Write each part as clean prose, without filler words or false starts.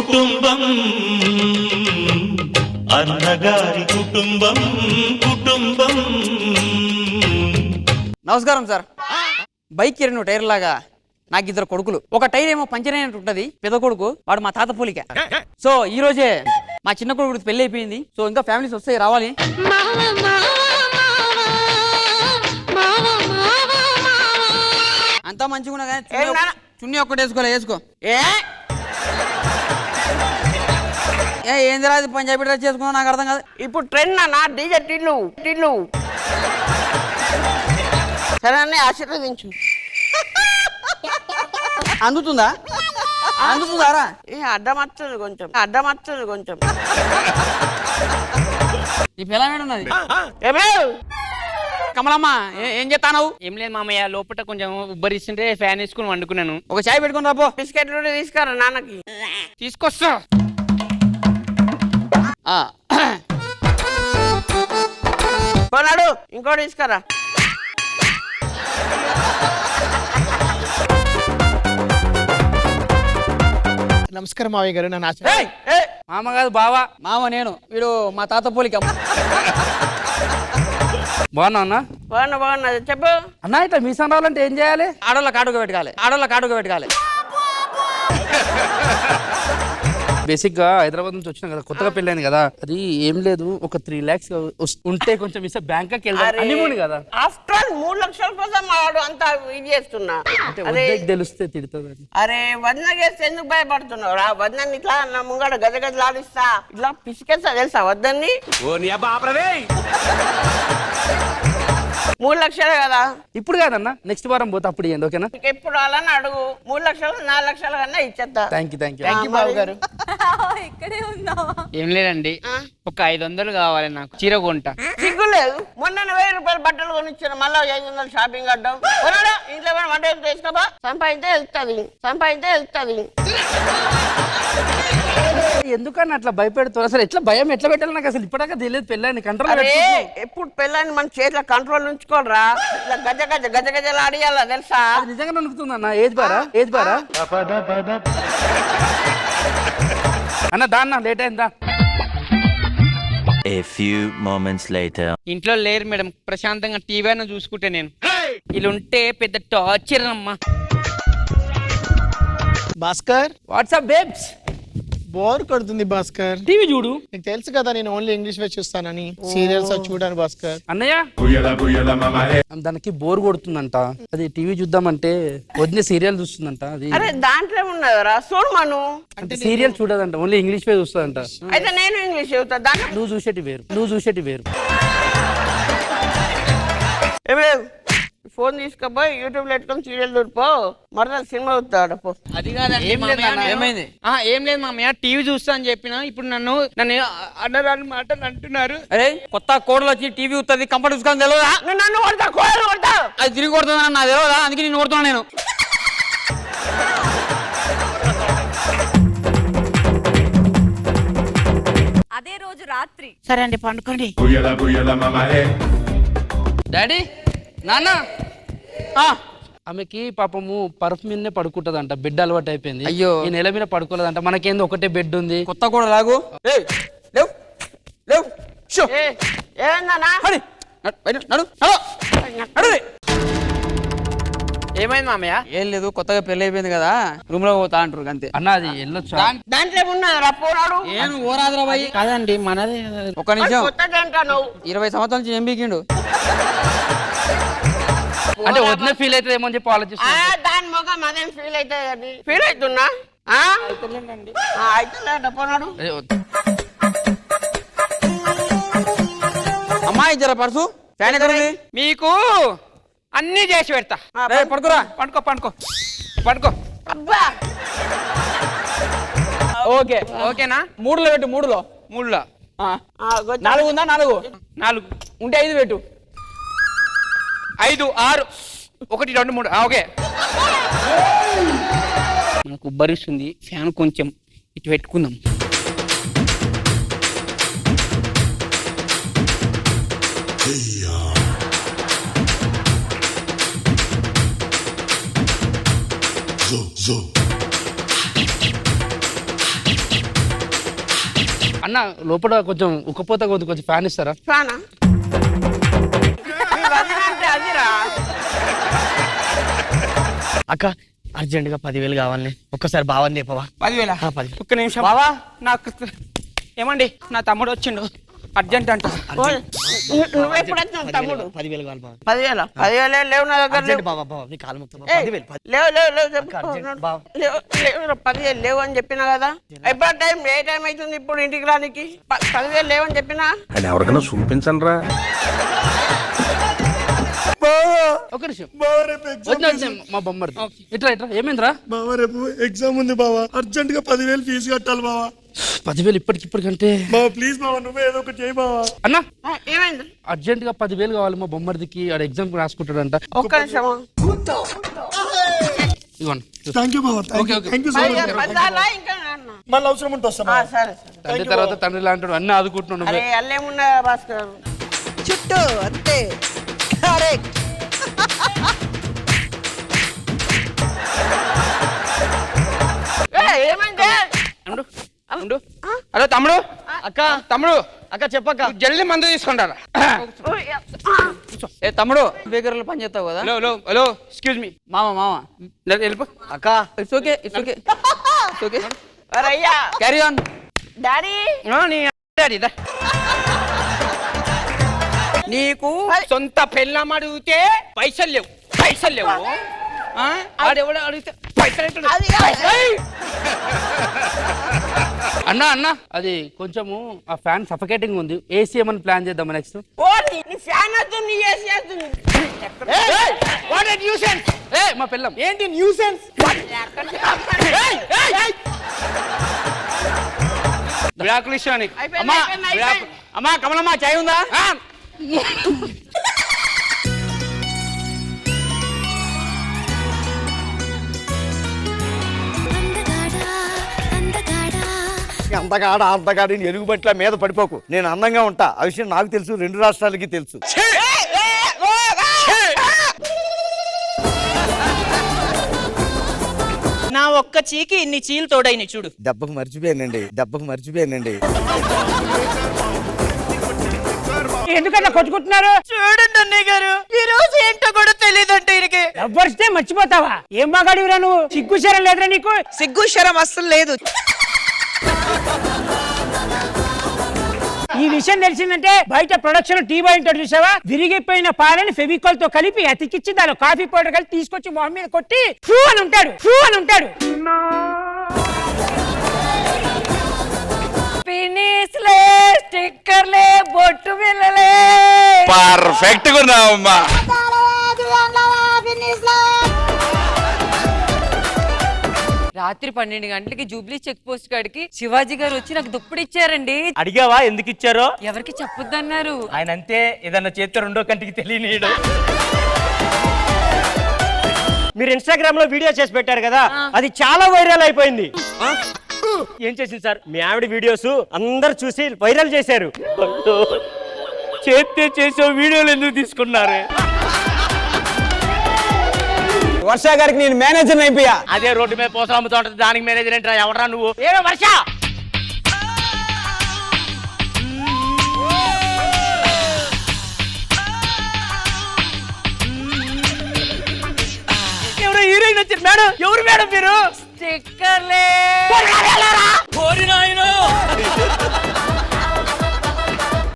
కుటుంబం అన్నగారి కుటుంబం కుటుంబం. నమస్కారం సార్. బైక్ ఎరిన టైర్ లాగా నాకు ఇద్దరు కొడుకులు. ఒక టైర్ ఏమో పంచర్ అయినట్టు ఉంటది, పెద్ద కొడుకు వాడు మా తాత పోలిక. సో ఈ రోజే మా చిన్న కొడుకు పెళ్లి అయిపోయింది. సో ఇంకా ఫ్యామిలీస్ వస్తాయి, రావాలి. అంతా మంచిగా ఉన్నా కానీ చున్నీ ఒక్కటి వేసుకోలే. వేసుకో. ఏంది రాదు పంజాబీ డ్రెస్ చేసుకున్నా నాకు అర్థం కాదు. ఇప్పుడు ట్రెండ్ నా డీజే టిల్లు టిల్లు. సరే అన్నీ ఆశీర్వదించు. అందుతుందా? అందుతుందారా? అడ్డమత్తది కొంచెం. నీ పిల్లమేడు ఉన్నది ఏమే కమలమ్మ, ఏం చేస్తావు? ఏం లేదు మామయ్య, లోపల కొంచెం ఉబ్బరిస్తుంటే ఫ్యాన్ వేసుకుని వండుకున్నాను. ఒక చాయ్ పెట్టుకుని రాపో. బిస్కెట్లు తీసుకురా నాన్నకి. తీసుకొస్తా. పోనాడు ఇంకోటి తీసుకురా. నమస్కారం మావయ్య గారు. నన్ను మామ కాదు బావా. మామ నేను, వీడు మా తాత పోలిక. బాగున్నా అన్న? బాగున్నా చెప్పు అన్న. ఇట్లా మీసం రావాలంటే ఏం చేయాలి? ఆడోళ్ళ కాటుగా పెట్టుకోవాలి. బేసిక్ గా హైదరాబాద్ నుంచి వచ్చినా కదా, కొత్తగా పెళ్ళైంది కదా. అది ఏం లేదు, ఒక 3 lakhs ఉంటే కొంచెం ఇస్తే బ్యాంకాక్ వెళ్దాం కదా. ఆఫ్టర్ ఆల్ 3 లక్షల కోసం వాడు అంతా ఇది చేస్తున్నా. తెలిస్తే తిడుతుంది. అరే వదిన చేస్తే ఎందుకు భయపడుతున్నావు రా? వదిన ఇట్లా నా ముంగడ గజగజలాడిస్తా, ఇట్లా పిసికేస్తా తెలుసా వద్దని. 3 లక్షలే కదా ఇప్పుడు కాదన్నా, నెక్స్ట్ వారం పోతే అప్పుడు ఇవ్వండి. ఓకేనా? ఎప్పుడు అలానే అడుగు. 3 లక్షలు 4 లక్షల కన్నా ఇచ్చేస్తా. థ్యాంక్ యూ బాబు గారు. ఏం లేదండి, ఒక 500 కావాలి నాకు, చీర కొంటా. సిగ్గు లేదు. మొన్న 1000 రూపాయలు బట్టలు కొనిచ్చిన, మళ్ళీ 500 షాపింగ్ అడ్డం. ఇంట్లో వంట చేసుకోబా. సంపాదించే వెళ్తుంది. ఎందుకన్నా అట్లా భయపెడుతున్నారు? అసలు ఎట్లా భయం ఎట్లా పెట్టాలి నాకు అసలు ఇప్పటిదాకా తెలియదు. పెళ్ళాన్ని కంట్రోల్ ఎప్పుడు పెళ్ళాన్ని మన చేతిలో కంట్రోల్ ఉంచుకోనరా? ఇట్లా గజగజలు ఆడియాలా తెలుసా? నిజంగా నలుగుతుందన్న. ఏజ్ బారా అన్న. దాన్న లేట్ అయిందా? A few moments later. ఇంట్లో లేరు మేడం, ప్రశాంతంగా టీవీ అయినా చూసుకుంటే. నేను ఇలా ఉంటే పెద్ద టార్చర్ అమ్మా. Bhaskar, WhatsApp babes. బోర్ కొడుతుంది భాస్కర్. టీవీ చూడు. నీకు తెలుసు కదా నేను ఓన్లీ ఇంగ్లీష్ వే చూస్తానని. సీరియల్స్ చూడాను భాస్కర్. అన్నయ్య దానికి బోర్ కొడుతుందంట, అది టీవీ చూద్దామంటే వదిన సీరియల్ చూస్తుందంట. అది అరే దాంట్లో ఉన్నదరా చూడు మను. అంటే సీరియల్ చూడదంట, ఓన్లీ ఇంగ్లీష్ వే చూస్తుందంట. అయితే నేను ఇంగ్లీష్ చెబుతా. దాంట్లో నువ్వు చూసేటి వేరు. ఫోన్ తీసుకపోయి యూట్యూబ్ లో పెట్టుకొని సీరియల్ చూడిపో. మరదలు సినిమా చూస్తాడు పో. అది కాదండి. ఏమైంది? ఏం లేదు మామయ్య, టీవీ చూస్తా అని చెప్పిన. ఇప్పుడు నన్ను అన్నరాని మాటలు అంటున్నారు. అరే కొత్త కోడలు వచ్చి టీవీ వస్తుంది, కంఫర్ట్ చూసుకొని తెలియదా? నన్ను కొడతా, కోడలు కొడతా. అది తిరిగి కొడుతుందని నాకు తెలియదా? అందుకే నేను కొడుతున్నా. నేను అదే రోజు రాత్రి. సరే అండి పండుకోండి. డాడీ, నాన్న. ఆమెకి పాపము పరుపు మీదనే పడుకుంటదంట, బెడ్ అలవాటు అయిపోయింది. అయ్యో, ఈ నెల మీద పడుకోలేదంట. మనకేంది ఒకటే బెడ్ ఉంది. కొత్త కూడా లాగు. ఏమైంది మామయ్య? ఏం లేదు, కొత్తగా పెళ్లి అయిపోయింది కదా, రూమ్ లో పోతా అంటారు అంతే. అన్న అది వెళ్ళొచ్చు. దాంట్లో ఉన్నదా పోరాడు? ఏం ఓరాదురా బాయ్? కాదండి మనదే. ఒక నిమిషం. 20 సంవత్సరాల నుంచి ఏం బీకిండు? అంటే వదిన ఫీల్ అవుతుంది ఏమో అని చెప్పి ఆలోచిస్తా. దాని మొగం అదేం ఫీల్ అవుతుంది. ఫీల్ అవుతున్నా అయితే పోనాడు. అమ్మాయి జర పర్సు ఫ్యాన్ ఎక్కడుంది? మీకు అన్ని చేసి పెడతా. పడుకోరా. పండుకో. అబ్బా ఓకేనా? 3లో పెట్టు. 3లో 4 ఉందా? 4 ఉంటే 5 పెట్టు. 5 6 1 2 3. ఓకే. మనకు ఉబ్బరిస్తుంది, ఫ్యాన్ కొంచెం ఇటు పెట్టుకుందాం. అన్న లోపల కొంచెం ఉక్కపోత కొంచెం ఫ్యాన్ ఇస్తారా? ఫ్యానా? మీ వదిన అంటే అదిరా. అక్క అర్జెంట్ గా 10,000 కావాలని ఒక్కసారి బావని చెప్పవా? 10,000? 10. ఒక్క నిమిషం బావా, నాకు ఏమండి నా తమ్ముడు వచ్చిండు అర్జెంట్ అంట. నువ్వు ఎప్పుడు వచ్చినావు తమ్ముడు? 10,000 కావాలి బావ. 10,000 లేవు నా దగ్గర. అర్జెంట్ బావ బావ నీ కాలు మొత్తం ఏయ్, 10,000. లేవు చెప్పు. అర్జెంట్ బావ. లేవు 10,000 లేవు అని చెప్పినా కదా. ఎప్పుడు టైం ఏ టైం అవుతుంది ఇప్పుడు ఇంటికి రానికి? 10,000 లేవని చెప్పినా. అది ఎవరికైనా చూపించండి రా. ఒక నిమిషం వదిన, మా బొమ్మది ఇట్రా ఏమైందిరా? బావా రేపు ఎగ్జామ్ ఉంది బావా, అర్జెంట్ గా 10,000 ఫీజు కట్టాలి బావా. 10,000 ఇప్పటికిప్పటికంటే బావా ప్లీజ్ బావా, నువ్వే ఏదో ఒకటి చేయి బావా. అన్నా ఏమైంది? అర్జెంట్ గా 10,000 కావాలి మా బొమ్మడికి, ఆడ ఎగ్జామ్ రాసుకుంటాడంట. ఒక్క నిమిషం. ఇవ్వండి. థ్యాంక్ యూ బావా, థ్యాంక్ యూ సో మచ్. 10,000 ఇంకా అన్న. మళ్ళీ అవసరం ఉంటే వస్తా బావా. సరే. తండ్రి తర్వాత తండ్రి లాంటాడు, అన్నీ ఆదుకుంటున్నాడు. అరే అల్లేమున్నా భాస్కర్. చుట్టూ అంతే కరెక్ట్. ఏమైంది? హలో తమ్ముడు, అక్క తమ్ముడు అక్క చెప్పక్క. జల్దీ మందు తీసుకుంటారా? ఏ తమ్ముడు, బేకరీలో పని చేస్తావు కదా? హలో ఎక్స్క్యూజ్ మీ, మామ వెళ్ళిపో. అక్క ఇట్స్ ఓకే. అరే అయ్యా, క్యారీ ఆన్. డాడీ నీ దా. నీకు సొంత పెళ్ళం అడిగితే పైసలు లేవు. ఆడెవడో అడిగితే పైసలు ఎక్కడ? అన్నా అది కొంచెము ఆ ఫ్యాన్ సఫకేటింగ్ ఉంది, ఏసీ ఏమని ప్లాన్ చేద్దాం నెక్స్ట్. ఓ నీ ఫ్యాన్ వస్తుంది, ఏసీ వస్తుంది. మా పిల్లం ఏంటి న్యూసెన్స్? విడాకులు ఇష్టం నీకు. అమ్మా కమలమ్మా, చాయ్ ఉందా? అంతగాడి ఎలుగుబట్ల మీద పడిపోకు. నేను అందంగా ఉంటా, ఆ విషయం నాకు తెలుసు, 2 రాష్ట్రాలకి తెలుసు. నా ఒక్క చీకి ఇన్ని చీలు తోడైన చూడు. దెబ్బకు మర్చిపోయానండి. ఎందుకన్నా కొట్టుకుంటున్నారు? చూడండి అన్నయ్య గారు, ఈ రోజు ఏంటో కూడా తెలియదంటే ఈయనకి. ఎవ్వరిస్తే మర్చిపోతావా? ఏం బాగాడివిరా నువ్వు? సిగ్గుశరం లేదురా నీకు? సిగ్గుశరం అస్సలు లేదు. ఈ విషయం తెలిసిందంటే బయట ప్రొడక్షన్ టీ బాయ్ ఉంటాడు చూసావా, విరిగిపోయిన పాలని ఫెవికాల్ తో కలిపి అతికిచ్చి దాని కాఫీ పౌడర్ కలిపి తీసుకొచ్చి మొహం మీద కొట్టి ఫూ అని ఉంటాడు. ఫినిష్లే, స్టిక్కర్లే, బొట్టు బిళ్ళలే. పర్ఫెక్ట్ గా ఉన్నావమ్మా. రాత్రి 12 గంటలకి జూబ్లీ చెక్ పోస్ట్ కాడికి శివాజీ గారు వచ్చి నాకు దుప్పటి ఇచ్చారండి. అడిగావా ఎందుకు ఇచ్చారో? ఎవరికి చెప్పొద్దన్నారు. ఆయన అంతే, ఏదన్నా చేస్తే 2వ కంటికి తెలియనీయడు. మీరు ఇన్స్టాగ్రామ్ లో వీడియో చేసి పెట్టారు కదా, అది చాలా వైరల్ అయిపోయింది. ఏం చేసింది సార్? మీ ఆవిడ వీడియోస్ అందరు చూసి వైరల్ చేశారు. చేస్తే చేసే వీడియోలు ఎందుకు తీసుకున్నారు? వర్ష గారికి నేను మేనేజర్ అయిపోయా. అదే రోడ్డు మీద పోసలు అమ్ముతా ఉంటుంది, దానికి మేనేజర్ ఏంట్రా? ఎవడరా నువ్వు? ఏమో వర్ష, ఎవరో హీరోయిన్ వచ్చారు మేడం. ఎవరు మేడం మీరు? స్టిక్కర్లే.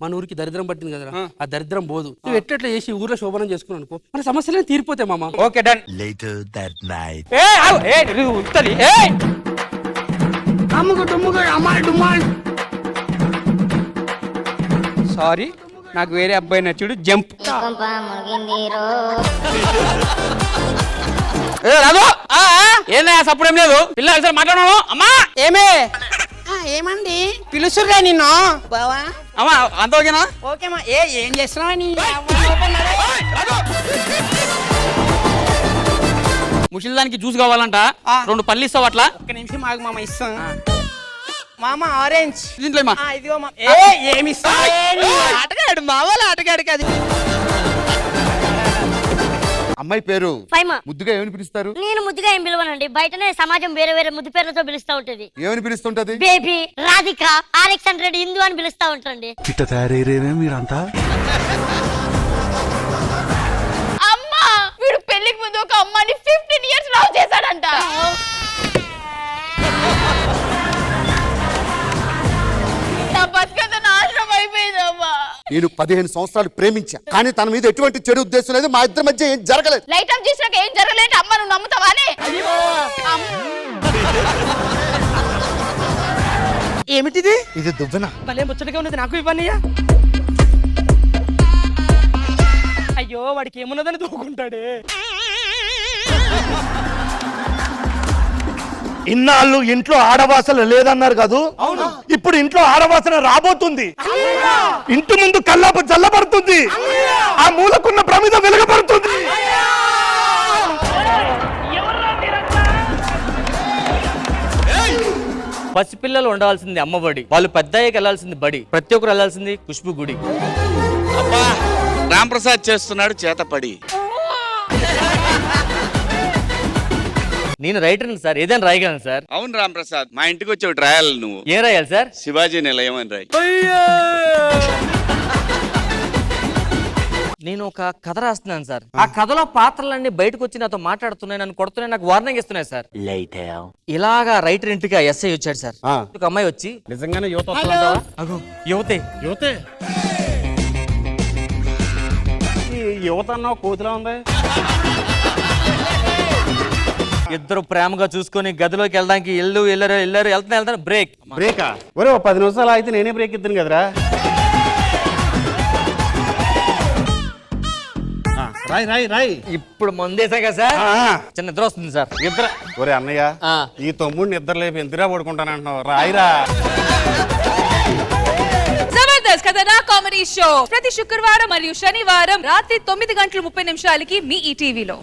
మన ఊరికి దరిద్రం పట్టింది కదరా, ఆ దరిద్రం పోదు. నువ్వు ఎట్లా చేసి ఊర్లో శోభనం చేసుకున్నావు అనుకో, మన సమస్యలే తీరిపోతాయి మామ. Okay done. Later that night. Sorry, నాకు వేరే అబ్బాయి నచ్చుడు. జంప్. ఏందా సప్పుడేం లేదు? పిల్లలు మాట్లాడను. అమ్మా ఏమే? ఏమండి పిలుసురా నిన్ను. బావా? అమ్మా అంత ఓకేనా? ఓకేమా. ఏం చేస్తున్నావా నీ? ముసలిదానికి జ్యూస్ కావాలంట, 2 పళ్ళు ఇస్తావు అట్లా? ఒక్క నిమిషం మాకు మామ ఇస్తాం. మామ ఆరెంజ్ దీంట్లో ఇమ్మా. ఇదిగో మామ. ఏమి ఇస్తావు? ఆటగాడు మావాళ్ళ ఆటగాడు కాదు. అమ్మాయి పేరు ఫైమా. ముద్దుగా ఏమని పిలుస్తారు? నేను ముద్దుగా ఏం పిలవనండి, బయటనే సమాజం వేరే వేరే ముద్దు పేర్లతో పిలుస్తా ఉంటది. ఏమని పిలుస్తుంటది? బేబీ, రాధిక, RX100, హిందూ అని పిలుస్తా ఉంటాండి. పిట్ట తయారయ్యేనే మీరంతా. అమ్మా, వీడు పెళ్లికి ముందు ఒక అమ్మాయిని 15 years లవ్ చేశాడంట. నా బతుకంతా నాశనం అయిపోయిందమ్మా. నేను 15 సంవత్సరాలు ప్రేమించా, కానీ తన మీద ఎటువంటి చెడు ఉద్దేశం లేదు. మా ఇద్దరి మధ్య ఏం జరగలేదు. లైట్ ఆఫ్ చేసినాక ఏం జరగలేదు. అమ్మ, నువ్వు నమ్ముతావానే? ఏమిటిది? ఇది దువ్వెన. భలే ముచ్చటగా ఉన్నది, నాకు ఇవ్వన్నయ్యా. అయ్యో, వాడికి ఏమున్నదని దూకుంటాడే. ఇన్నాళ్ళు ఇంట్లో ఆడవాసన లేదన్నారు కాదు, ఇప్పుడు ఇంట్లో ఆడవాసన రాబోతుంది. ఇంటి ముందు కల్లాప చల్లబడుతుంది, ఆ మూలకున్న ప్రమిద వెలుగబడుతుంది. పసిపిల్లలు ఉండవలసింది అమ్మబడి, వాళ్ళు పెద్దయ్యకి వెళ్ళాల్సింది బడి, ప్రతి ఒక్కరు వెళ్ళాల్సింది ఖుష్బు గుడి. అబ్బా రాంప్రసాద్ చేస్తున్నాడు చేతపడి. నేను రైటర్ని సార్, ఏదైనా రాయగలను సార్. అవును రాంప్రసాద్, మా ఇంటికి వచ్చి ఒకటి రాయాలి నువ్వు. ఏం రాయాలి సార్? శివాజీ నిలయం అని రాయి. నేను ఒక కథ రాస్తున్నాను సార్. ఆ కథలో పాత్రలన్నీ బయటకు వచ్చి నాతో మాట్లాడుతున్నాయి, నన్ను కొడుతున్నాయి, నాకు వార్నింగ్ ఇస్తున్నాయి సార్. ఇలాగా రైటర్ ఇంటికి ఎస్ఐ వచ్చాడు సార్. ఒక అమ్మాయి వచ్చి, నిజంగానే యువత అగో యువతే యువత అన్న కోతిలా ఉంది. ఇద్దరు ప్రేమగా చూసుకొని గదిలోకి వెళ్ళడానికి వెళ్తాను బ్రేకా? ఒరే 10 నిమిషాలు అయితే నేనే బ్రేక్ ఇద్దాను కదరా. రాయ్. ఇప్పుడు మందేసా కదా సార్, చిన్న నిద్ర వస్తుంది సార్. నిద్ర? ఒరే అన్నయ్య, ఈ తమ్ముడు నిద్ర లేపి ఎంతరా పడుకుంటానంటున్నావు? రాయిరా. జబర్దస్త్ కథనా కామెడీ షో ప్రతి శుక్రవారం మరియు శనివారం రాత్రి 9 గంటల 30 నిమిషాలకి మీ ఈటీవీలో.